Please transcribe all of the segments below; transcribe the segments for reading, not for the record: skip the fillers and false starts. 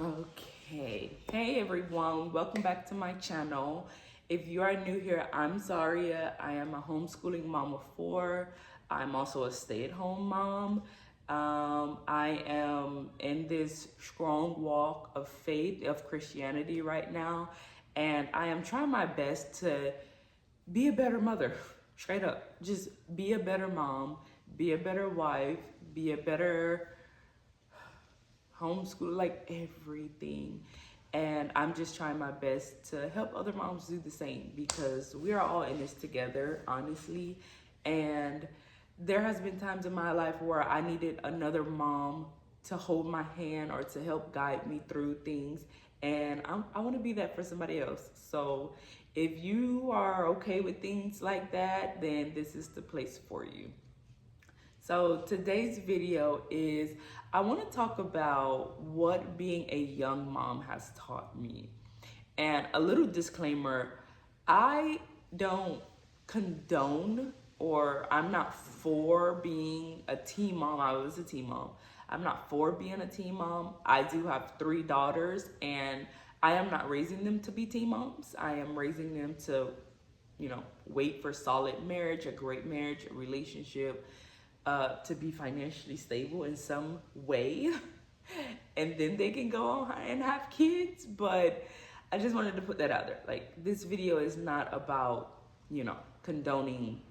Okay, hey everyone, welcome back to my channel. If you are new here, I'm Zaria. I am a homeschooling mom of four. I'm also a stay-at-home mom. I am in this strong walk of faith of Christianity right now, and I am trying my best to be a better mother. Straight up, just be a better mom, be a better wife, be a better homeschool, like everything. And I'm just trying my best to help other moms do the same because we are all in this together, honestly. And there has been times in my life where I needed another mom to hold my hand or to help guide me through things. And I want to be that for somebody else. So if you are okay with things like that, then this is the place for you. So today's video is I want to talk about what being a young mom has taught me. And a little disclaimer, I don't condone or I'm not for being a teen mom. I was a teen mom. I'm not for being a teen mom. I do have 3 daughters and I am not raising them to be teen moms. I am raising them to, wait for solid marriage, a great marriage, a relationship, to be financially stable in some way. And then they can go on and have kids. But I just wanted to put that out there. Like, this video is not about, condoning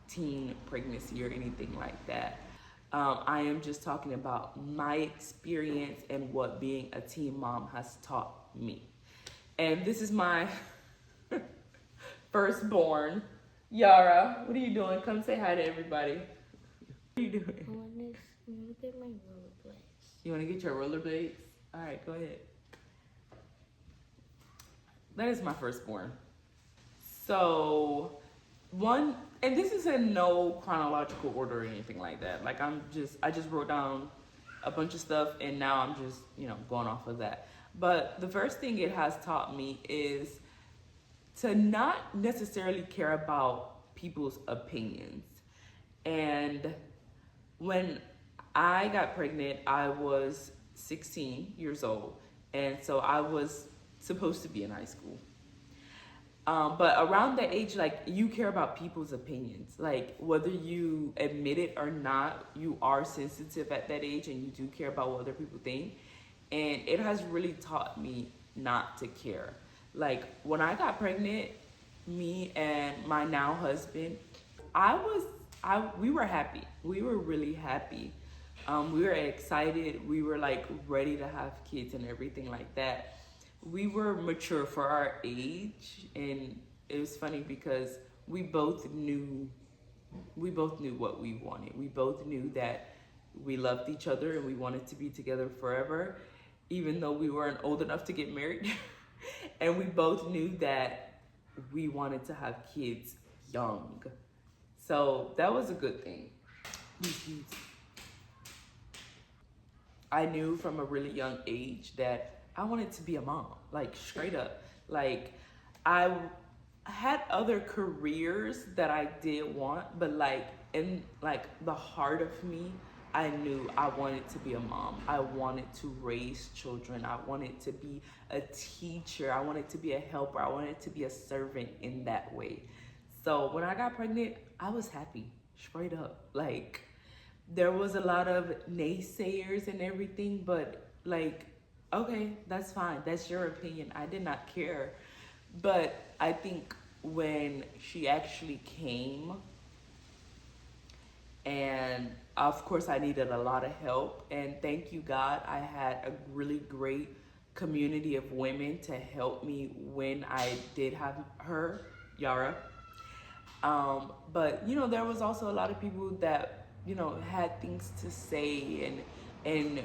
teen pregnancy or anything like that. I am just talking about my experience and what being a teen mom has taught me. And this is my firstborn, Yara. What are you doing? Come say hi to everybody. What are you doing? I want to get my rollerblades. You want to get your rollerblades? All right, go ahead. That is my firstborn. So, and this is in no chronological order or anything like that. Like I just wrote down a bunch of stuff and now I'm just, going off of that. But the first thing it has taught me is to not necessarily care about people's opinions. And when I got pregnant, I was 16 years old. And so I was supposed to be in high school. But around that age, like, you care about people's opinions. Like, whether you admit it or not, you are sensitive at that age and you do care about what other people think. And it has really taught me not to care. Like, when I got pregnant, me and my now husband, we were happy. We were really happy. We were excited. We were like ready to have kids and everything like that. We were mature for our age, and it was funny because we both knew what we wanted. We both knew that we loved each other and we wanted to be together forever, even though we weren't old enough to get married. And we both knew that we wanted to have kids young. So that was a good thing. I knew from a really young age that I wanted to be a mom, like straight up. Like, I had other careers that I did want, but like in like the heart of me, I knew I wanted to be a mom. I wanted to raise children. I wanted to be a teacher. I wanted to be a helper. I wanted to be a servant in that way. So when I got pregnant, I was happy, straight up. Like, there was a lot of naysayers and everything, but like, okay, that's fine. That's your opinion. I did not care. But I think when she actually came, and of course I needed a lot of help, and thank you God, I had a really great community of women to help me when I did have her, Yara. But there was also a lot of people that had things to say and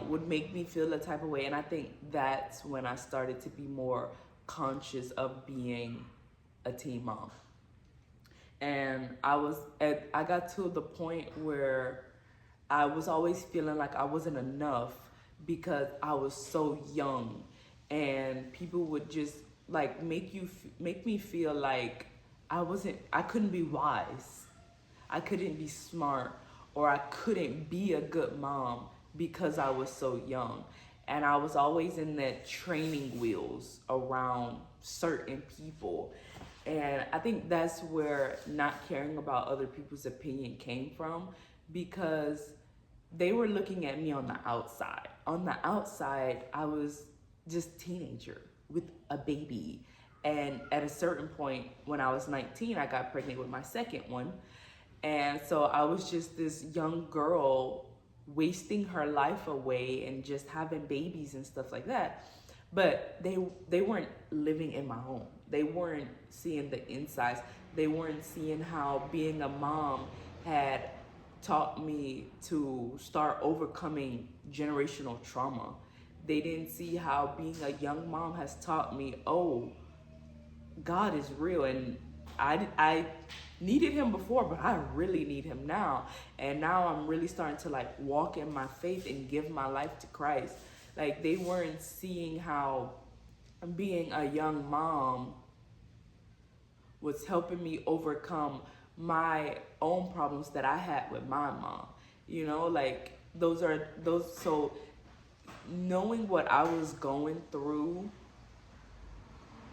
would make me feel a type of way. And I think that's when I started to be more conscious of being a teen mom. And I got to the point where I was always feeling like I wasn't enough because I was so young, and people would just like make me feel like I couldn't be wise. I couldn't be smart, or I couldn't be a good mom because I was so young. and I was always in that training wheels around certain people. And I think that's where not caring about other people's opinion came from, because they were looking at me on the outside. On the outside, I was just teenager with a baby. And at a certain point, when I was 19, I got pregnant with my second one. And so I was just this young girl wasting her life away and just having babies and stuff like that. But they weren't living in my home. They weren't seeing the insides. They weren't seeing how being a mom had taught me to start overcoming generational trauma. They didn't see how being a young mom has taught me, oh, God is real. And I needed him before, but I really need him now. And now I'm really starting to like walk in my faith and give my life to Christ. Like, they weren't seeing how being a young mom was helping me overcome my own problems that I had with my mom. You know, like so knowing what I was going through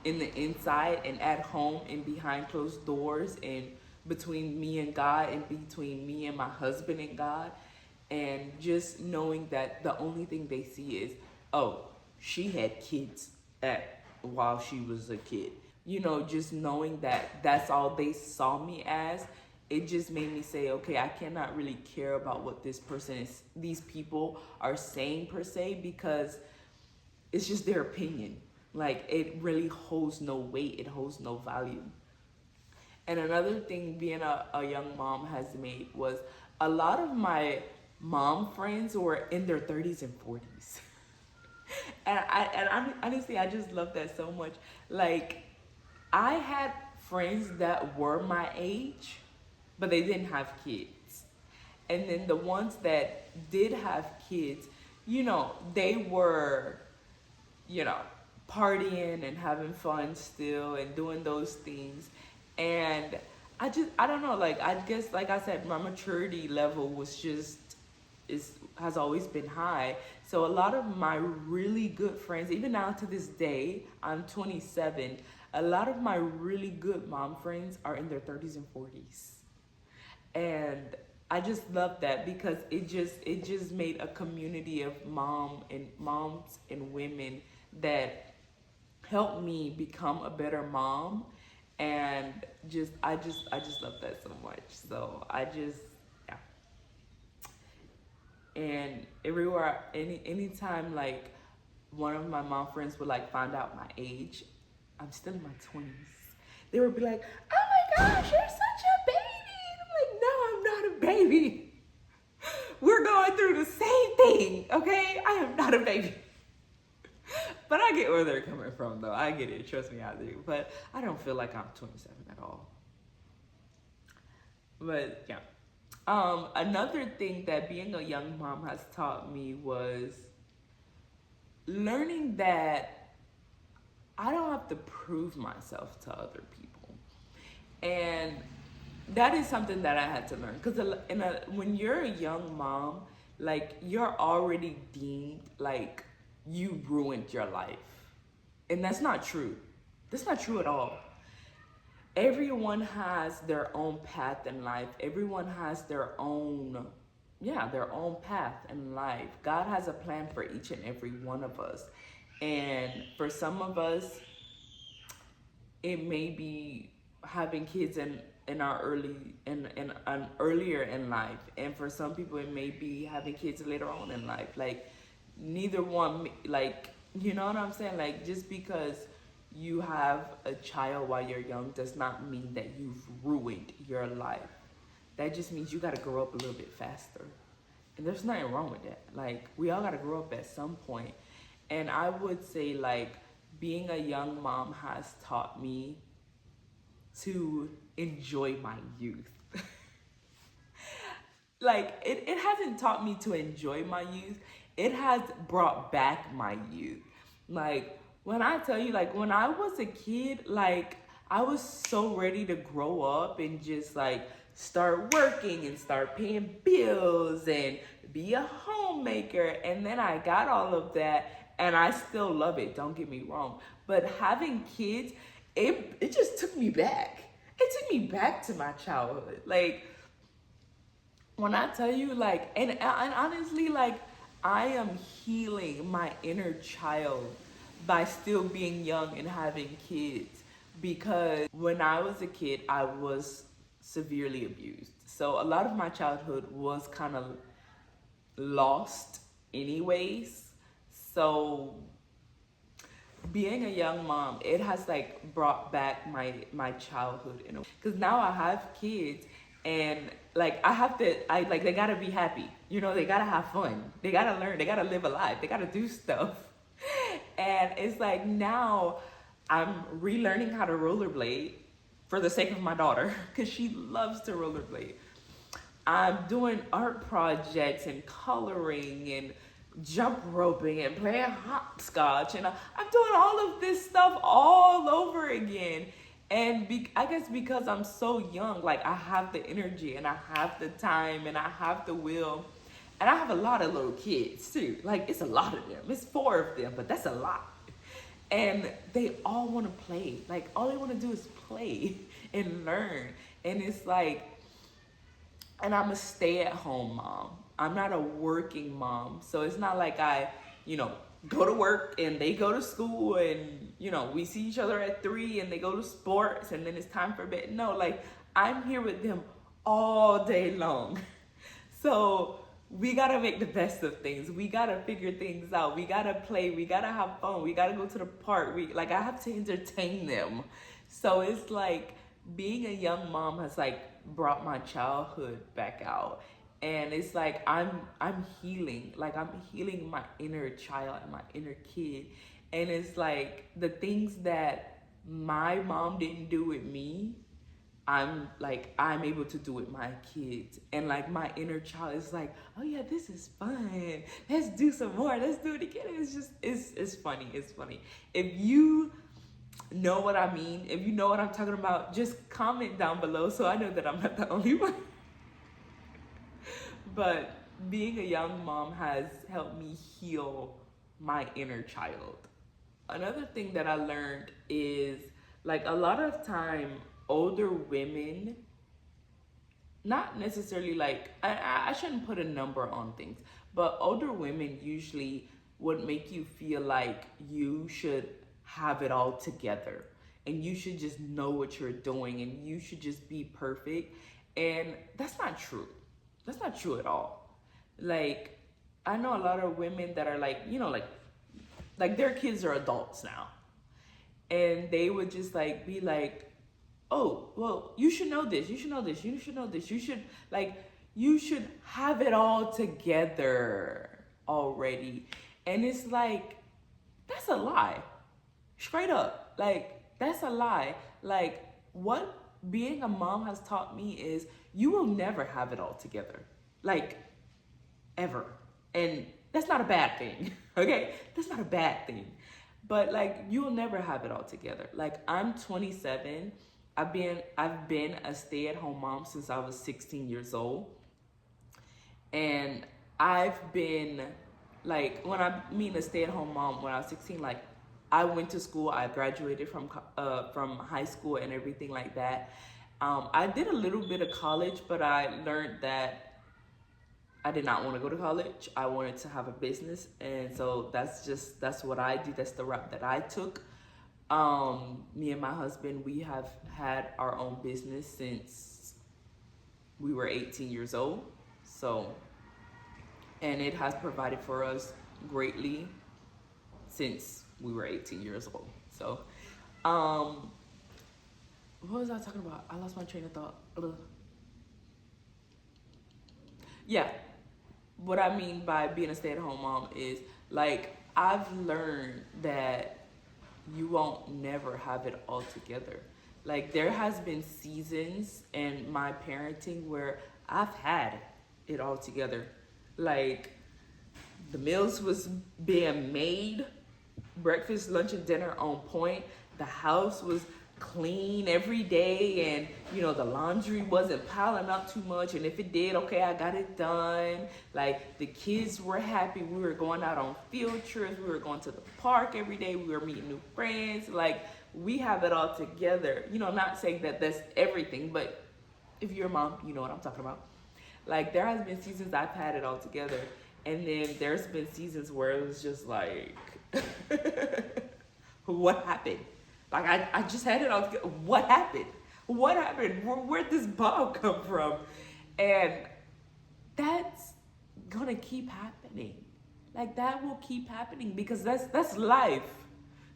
in the inside and at home and behind closed doors and between me and God and between me and my husband and God, and just knowing that the only thing they see is, oh, she had kids while she was a kid. You know, just knowing that that's all they saw me as, it just made me say, okay, I cannot really care about what these people are saying per se, because it's just their opinion. Like, it really holds no weight, it holds no value. And another thing being a young mom has made was a lot of my mom friends were in their 30s and 40s. and honestly, I just love that so much. Like, I had friends that were my age, but they didn't have kids. And then the ones that did have kids, you know, they were, you know, partying and having fun still and doing those things. And I don't know, like, I guess, like I said, my maturity level has always been high. So a lot of my really good friends, even now to this day, I'm 27, a lot of my really good mom friends are in their 30s and 40s. And I just love that, because it just made a community of moms and women that helped me become a better mom. And I just love that so much. So yeah. And everywhere, anytime like one of my mom friends would like find out my age, I'm still in my 20s. They would be like, oh my gosh, you're such a baby. And I'm like, no, I'm not a baby. We're going through the same thing, okay? I am not a baby. But I get where they're coming from, though. I get it. Trust me, I do. But I don't feel like I'm 27 at all. But yeah. Another thing that being a young mom has taught me was learning that I don't have to prove myself to other people. And that is something that I had to learn. Because when you're a young mom, like, you're already deemed like you ruined your life. And that's not true. That's not true at all. Everyone has their own path in life. Everyone has their own path in life. God has a plan for each and every one of us. And for some of us, it may be having kids earlier in life. And for some people, it may be having kids later on in life. Like, neither one, like, you know what I'm saying? Like, just because you have a child while you're young does not mean that you've ruined your life. That just means you got to grow up a little bit faster. And there's nothing wrong with that. Like, we all got to grow up at some point. And I would say, like, being a young mom has taught me to enjoy my youth. Like, it hasn't taught me to enjoy my youth. It has brought back my youth. Like, when I tell you, like, when I was a kid, like, I was so ready to grow up and just, like, start working and start paying bills and be a homemaker, and then I got all of that, and I still love it. Don't get me wrong, but having kids, it just took me back. It took me back to my childhood. Like when I tell you, like, and honestly, like I am healing my inner child by still being young and having kids, because when I was a kid, I was severely abused. So a lot of my childhood was kind of lost anyways. So being a young mom, it has like brought back my childhood, you know, because now I have kids, and like I like, they gotta be happy, you know, they gotta have fun, they gotta learn, they gotta live a life, they gotta do stuff. And it's like now I'm relearning how to rollerblade for the sake of my daughter, because she loves to rollerblade. I'm doing art projects and coloring and jump roping and playing hopscotch, and I'm doing all of this stuff all over again. And I guess because I'm so young, like I have the energy and I have the time and I have the will, and I have a lot of little kids too. Like it's a lot of them. It's 4 of them, but that's a lot. And they all want to play. Like all they want to do is play and learn. And it's like, and I'm a stay-at-home mom. I'm not a working mom. So it's not like I, you know, go to work and they go to school, and, you know, we see each other at 3 and they go to sports and then it's time for bed. No, like I'm here with them all day long. So we gotta make the best of things. We gotta figure things out. We gotta play. We gotta have fun. We gotta go to the park. I have to entertain them. So it's like being a young mom has like brought my childhood back out, and it's like I'm healing. Like I'm healing my inner child and my inner kid, and it's like the things that my mom didn't do with me, I'm able to do with my kids. And like my inner child is like, oh yeah, this is fun, let's do some more, let's do it again. It's just it's funny. If you know what I mean, if you know what I'm talking about, just comment down below so I know that I'm not the only one. But being a young mom has helped me heal my inner child. Another thing that I learned is, like, a lot of time older women, not necessarily like, I shouldn't put a number on things, but older women usually would make you feel like you should have it all together and you should just know what you're doing and you should just be perfect. And that's not true. That's not true at all. Like, I know a lot of women that are like, you know, like their kids are adults now, and they would just like be like, oh, well, you should know this, you should know this, you should know this, you should have it all together already. And it's like, that's a lie. Straight up. Like, that's a lie. Like, what being a mom has taught me is you will never have it all together. Like, ever. And that's not a bad thing, okay? That's not a bad thing. But like, you will never have it all together. Like, I'm 27. I've been a stay-at-home mom since I was 16 years old. And I've been, like, when I mean a stay-at-home mom, when I was 16, like, I went to school, I graduated from high school and everything like that. I did a little bit of college, but I learned that I did not want to go to college. I wanted to have a business. And so that's what I did. That's the route that I took. Me and my husband, we have had our own business since we were 18 years old. So, and it has provided for us greatly since we were 18 years old. So, what was I talking about? I lost my train of thought. Yeah, what I mean by being a stay-at-home mom is, like, I've learned that you won't never have it all together. Like, there has been seasons in my parenting where I've had it all together. Like, the meals was being made, breakfast, lunch, and dinner on point. The house was clean every day, and the laundry wasn't piling up too much, and if it did, okay, I got it done. Like, the kids were happy. We were going out on field trips, we were going to the park every day, we were meeting new friends. Like, we have it all together. Not saying that that's everything, but if you're a mom, you know what I'm talking about. Like, there has been seasons I've had it all together, and then there's been seasons where it was just like what happened? Like, I just had it all together. What happened? What happened? Where'd this bomb come from? And that's gonna keep happening. Like, that will keep happening, because that's life.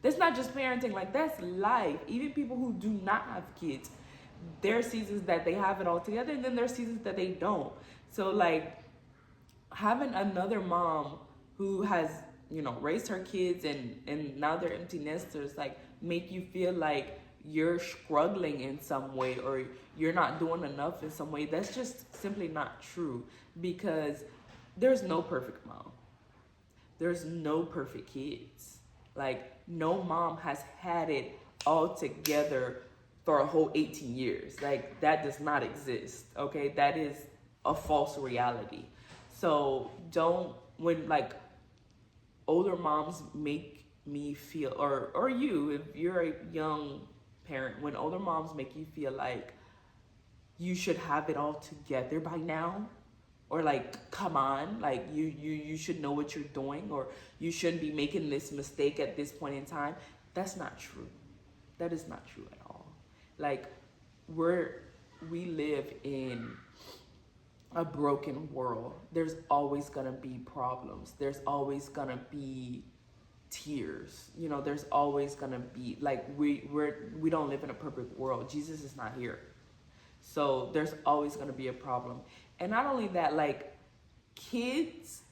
That's not just parenting. Like, that's life. Even people who do not have kids, there are seasons that they have it all together, and then there are seasons that they don't. So, like, having another mom who has raised her kids, and now they're empty nesters, like, make you feel like you're struggling in some way, or you're not doing enough in some way, that's just simply not true. Because there's no perfect mom, there's no perfect kids. Like, no mom has had it all together for a whole 18 years. Like, that does not exist, okay? That is a false reality. So when, like, older moms make me feel, or you, if you're a young parent, when older moms make you feel like you should have it all together by now, or like, come on, like, you should know what you're doing, or you shouldn't be making this mistake at this point in time, that's not true. That is not true at all. Like, we live in a broken world. There's always gonna be problems. There's always gonna be tears. There's always gonna be, like, we don't live in a perfect world. Jesus is not here. So there's always gonna be a problem. And not only that, like, kids,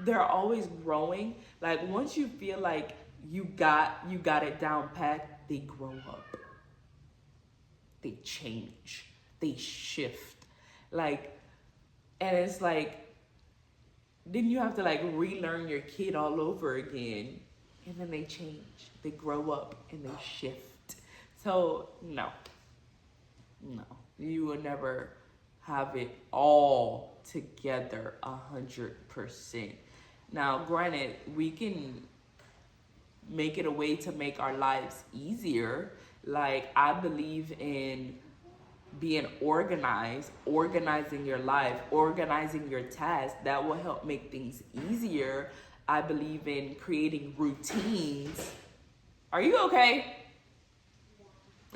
they're always growing. Like, once you feel like you got it down pat, they grow up. They change. They shift. Like, and it's like, then you have to, like, relearn your kid all over again. And then they change. They grow up and they shift. So, no. You will never have it all together 100%. Now, granted, we can make it a way to make our lives easier. Like, I believe in being organized, organizing your life, organizing your tasks. That will help make things easier. I believe in creating routines. Are you okay?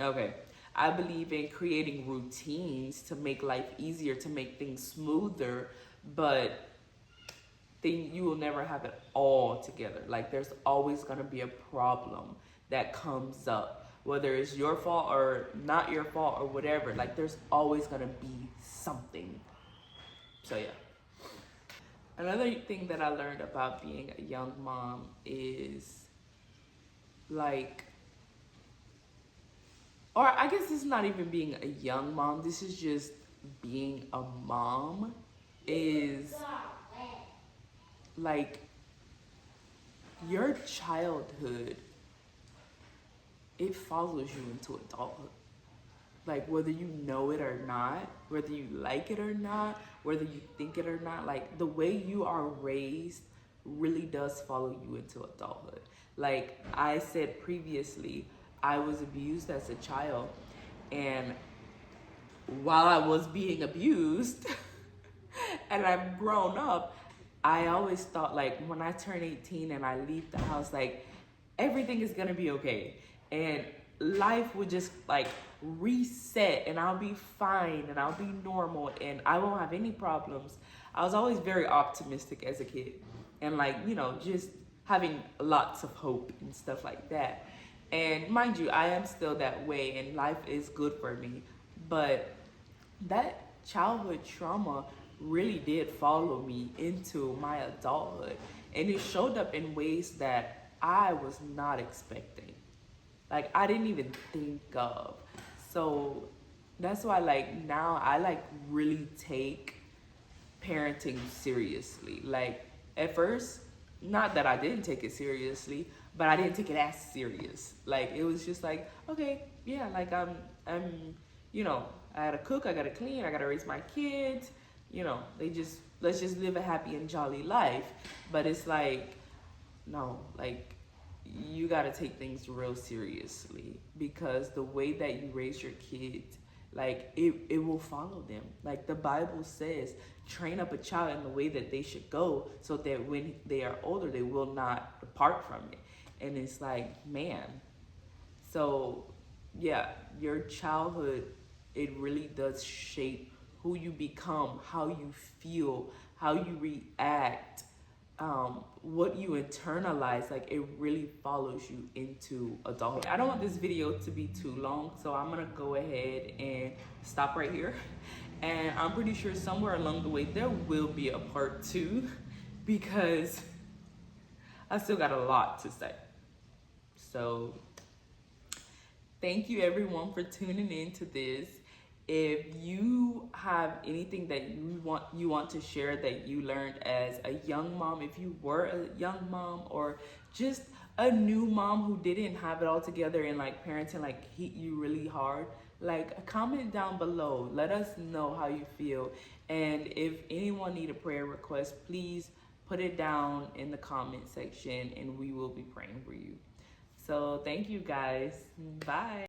Okay. I believe in creating routines to make life easier, to make things smoother, but then you will never have it all together. Like, there's always gonna be a problem that comes up, whether it's your fault or not your fault or whatever. Like, there's always gonna be something. So yeah. Another thing that I learned about being a young mom is, like, or I guess it's not even being a young mom, this is just being a mom, is like, your childhood, it follows you into adulthood. Like, whether you know it or not, whether you like it or not, whether you think it or not, like, the way you are raised really does follow you into adulthood. Like I said previously, I was abused as a child, and while I was being abused and I've grown up, I always thought, like, when I turn 18 and I leave the house, like, everything is gonna be okay, and life would just, like, reset, and I'll be fine, and I'll be normal, and I won't have any problems. I was always very optimistic as a kid, and, like, just having lots of hope and stuff like that. And mind you, I am still that way, and life is good for me. But that childhood trauma really did follow me into my adulthood. And it showed up in ways that I was not expecting. Like, I didn't even think of. So that's why, like, now I, like, really take parenting seriously. Like, at first, not that I didn't take it seriously, but I didn't take it as serious. Like it was just like, okay, yeah, like I'm, you know, I gotta cook, I gotta clean, I gotta raise my kids. You know, let's just live a happy and jolly life. But it's like, no, like you gotta take things real seriously because the way that you raise your kids, like it will follow them. Like the Bible says, train up a child in the way that they should go so that when they are older they will not depart from it. And it's like, man, so yeah, your childhood, it really does shape who you become, how you feel, how you react, what you internalize. Like it really follows you into adulthood. I don't want this video to be too long, so I'm gonna go ahead and stop right here. And I'm pretty sure somewhere along the way there will be a part 2 because I still got a lot to say. So thank you everyone for tuning in to this. If you have anything that you want to share that you learned as a young mom, if you were a young mom or just a new mom who didn't have it all together and like parenting like hit you really hard, like comment down below. Let us know how you feel. And if anyone need a prayer request, please put it down in the comment section and we will be praying for you. So thank you guys. Bye.